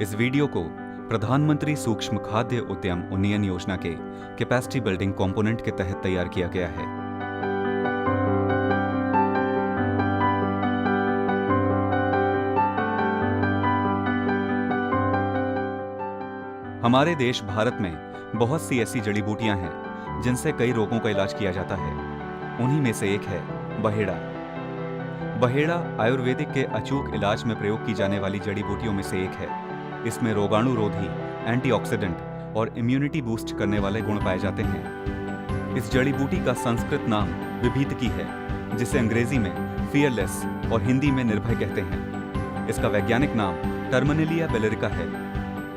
इस वीडियो को प्रधानमंत्री सूक्ष्म खाद्य उद्यम उन्नयन योजना के कैपेसिटी बिल्डिंग कंपोनेंट के तहत तैयार किया गया है। हमारे देश भारत में बहुत सी ऐसी जड़ी बूटियां हैं जिनसे कई रोगों का इलाज किया जाता है। उन्हीं में से एक है बहेड़ा। बहेड़ा आयुर्वेदिक के अचूक इलाज में प्रयोग की जाने वाली जड़ी बूटियों में से एक है। इसमें रोगाणुरोधी, एंटीऑक्सीडेंट और इम्यूनिटी बूस्ट करने वाले गुण पाए जाते हैं। इस जड़ी बूटी का संस्कृत नाम विभीतकी है, जिसे अंग्रेजी में फियरलेस और हिंदी में निर्भय कहते हैं। इसका वैज्ञानिक नाम टर्मिनेलिया वेलेरिका है।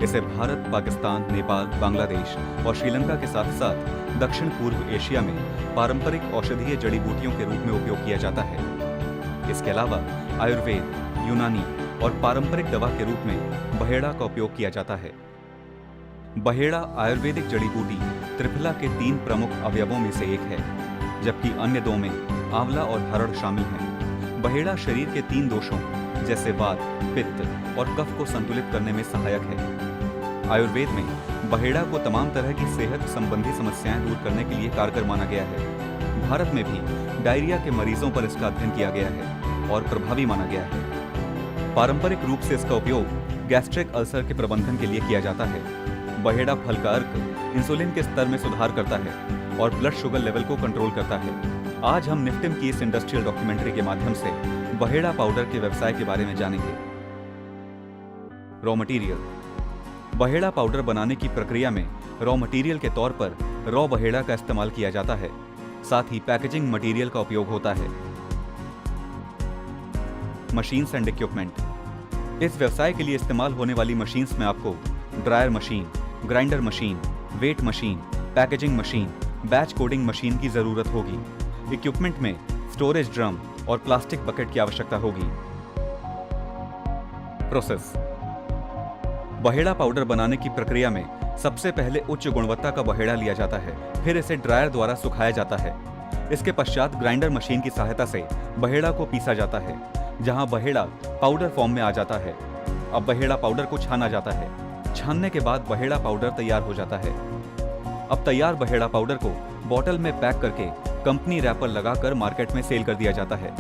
इसे भारत, पाकिस्तान, नेपाल, बांग्लादेश और श्रीलंका के साथ साथ दक्षिण पूर्व एशिया में पारंपरिक औषधीय जड़ी बूटियों के रूप में उपयोग किया जाता है। इसके अलावा आयुर्वेद, यूनानी और पारंपरिक दवा के रूप में बहेड़ा का उपयोग किया जाता है। बहेड़ा आयुर्वेदिक जड़ी बूटी त्रिफला के 3 प्रमुख अवयवों में से एक है, जबकि अन्य 2 में आंवला और हरड़ शामिल हैं। बहेड़ा शरीर के 3 दोषों जैसे वात, पित्त और कफ को संतुलित करने में सहायक है। आयुर्वेद में बहेड़ा को तमाम तरह की सेहत संबंधी समस्याएं दूर करने के लिए कारगर माना गया है। भारत में भी डायरिया के मरीजों पर इसका अध्ययन किया गया है और प्रभावी माना गया है। पारंपरिक रूप से इसका उपयोग गैस्ट्रिक अल्सर के प्रबंधन के लिए किया जाता है। बहेड़ा फल का अर्क इंसुलिन के स्तर में सुधार करता है और ब्लड शुगर लेवल को कंट्रोल करता है। आज हम निफ्टिम की इस इंडस्ट्रियल डॉक्यूमेंट्री के माध्यम से बहेड़ा पाउडर के व्यवसाय के बारे में जानेंगे। Raw material. बहेड़ा पाउडर बनाने की प्रक्रिया में रॉ मटेरियल के तौर पर रॉ बहेड़ा का इस्तेमाल किया जाता है। साथ ही पैकेजिंग मटेरियल का उपयोग होता है। Machines and equipment. इस व्यवसाय के लिए इस्तेमाल होने वाली मशीन्स में आपको dryer machine, grinder machine, weight machine, packaging machine, batch coding machine की जरूरत होगी। इक्विपमेंट में स्टोरेज ड्रम और प्लास्टिक बकेट की आवश्यकता होगी। प्रोसेस। बहेड़ा पाउडर बनाने की प्रक्रिया में सबसे पहले उच्च गुणवत्ता का बहेड़ा लिया जाता है, फिर इसे ड्रायर द्वारा सुखाया जाता है। इसके पश्चात ग्राइंडर मशीन की सहायता से बहेड़ा को पीसा जाता है, जहां बहेड़ा पाउडर फॉर्म में आ जाता है। अब बहेड़ा पाउडर को छाना जाता है। छानने के बाद बहेड़ा पाउडर तैयार हो जाता है। अब तैयार बहेड़ा पाउडर को बोतल में पैक करके कंपनी रैपर लगाकर मार्केट में सेल कर दिया जाता है।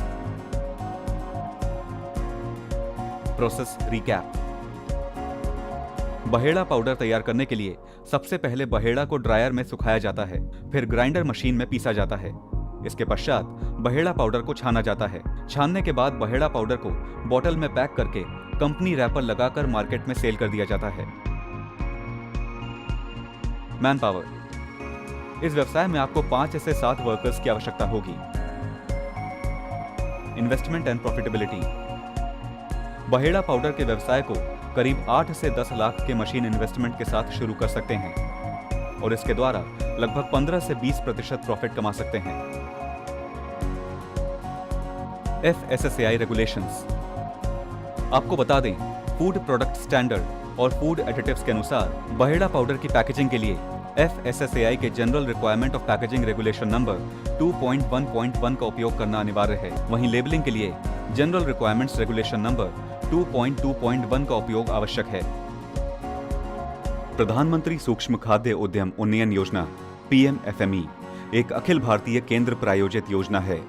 Process recap. बहेड़ा पाउडर तैयार करने के लिए सबसे पहले बहेड़ा को ड्रायर में सुखाया जाता है, फिर ग्राइंडर मशीन में पीसा जाता है। इसके पश्चात बहेड़ा पाउडर को छाना जाता है। छानने के बाद बहेड़ा पाउडर को बोतल में पैक करके कंपनी रैपर लगाकर मार्केट में सेल कर दिया जाता है। Man power. इस व्यवसाय में आपको 5 से 7 वर्कर्स की आवश्यकता होगी। Investment and profitability. बहेड़ा पाउडर के व्यवसाय को करीब 8 से 10 लाख के मशीन इन्वेस्टमेंट के साथ शुरू कर सकते हैं और इसके द्वारा लगभग 15 से 20% प्रॉफिट कमा सकते हैं। FSSAI regulations. आपको बता दें, फूड प्रोडक्ट स्टैंडर्ड और फूड एडिटिव्स के अनुसार बहेड़ा पाउडर की पैकेजिंग के लिए FSSAI के general requirement of packaging regulation number 2.1.1 का उपयोग करना अनिवार्य है। वहीं लेबलिंग के लिए जनरल रिक्वायरमेंट्स रेगुलेशन नंबर 2.2.1 का उपयोग आवश्यक है। प्रधानमंत्री सूक्ष्म खाद्य उद्यम उन्नयन योजना PMFME एक अखिल भारतीय केंद्र प्रायोजित योजना है,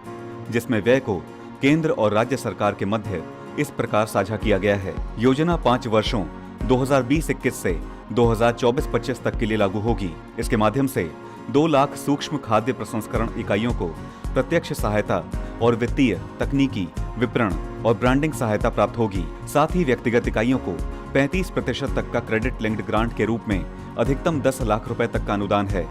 जिसमें व्यय को केंद्र और राज्य सरकार के मध्य इस प्रकार साझा किया गया है। योजना 5 वर्षों 2020-21 से 2024-25 तक के लिए लागू होगी। इसके माध्यम से 2 लाख सूक्ष्म खाद्य प्रसंस्करण इकाइयों को प्रत्यक्ष सहायता और वित्तीय, तकनीकी, विपणन और ब्रांडिंग सहायता प्राप्त होगी। साथ ही व्यक्तिगत इकाइयों को 35% तक का क्रेडिट लिंक्ड ग्रांट के रूप में अधिकतम 10 लाख रुपए तक का अनुदान है।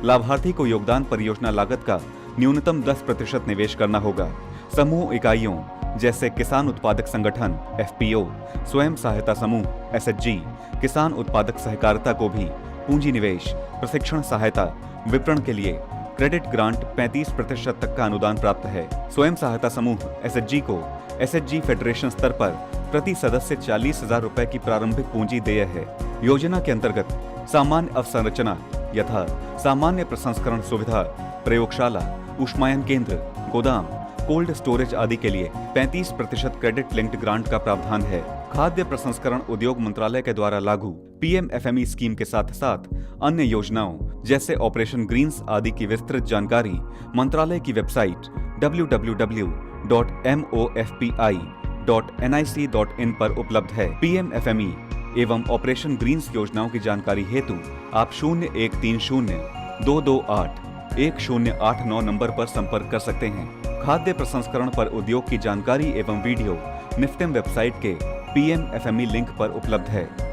लाभार्थी को योगदान परियोजना लागत का न्यूनतम 10% निवेश करना होगा। समूह इकाइयों जैसे किसान उत्पादक संगठन FPO, स्वयं सहायता समूह SHG, किसान उत्पादक सहकारिता को भी पूंजी निवेश, प्रशिक्षण सहायता, विपणन के लिए क्रेडिट ग्रांट 35% तक का अनुदान प्राप्त है। स्वयं सहायता समूह SHG को SHG फेडरेशन स्तर पर प्रति सदस्य 40,000 रुपए की प्रारंभिक पूंजी देय है। योजना के अंतर्गत सामान्य अवसंरचना यथा सामान्य प्रसंस्करण सुविधा, प्रयोगशाला, ऊष्मायन केंद्र, गोदाम, कोल्ड स्टोरेज आदि के लिए 35% क्रेडिट लिंक्ड ग्रांट का प्रावधान है। खाद्य प्रसंस्करण उद्योग मंत्रालय के द्वारा लागू पीएमएफएमई स्कीम के साथ साथ अन्य योजनाओं जैसे ऑपरेशन ग्रीन्स आदि की विस्तृत जानकारी मंत्रालय की वेबसाइट www.mofpi.nic.in पर उपलब्ध है। पीएमएफएमई एवं ऑपरेशन ग्रीन्स योजनाओं की जानकारी हेतु आप 0130-228-1089 नंबर पर संपर्क कर सकते हैं। खाद्य प्रसंस्करण पर उद्योग की जानकारी एवं वीडियो निफ्टेम वेबसाइट के पीएमएफएमई लिंक पर उपलब्ध है।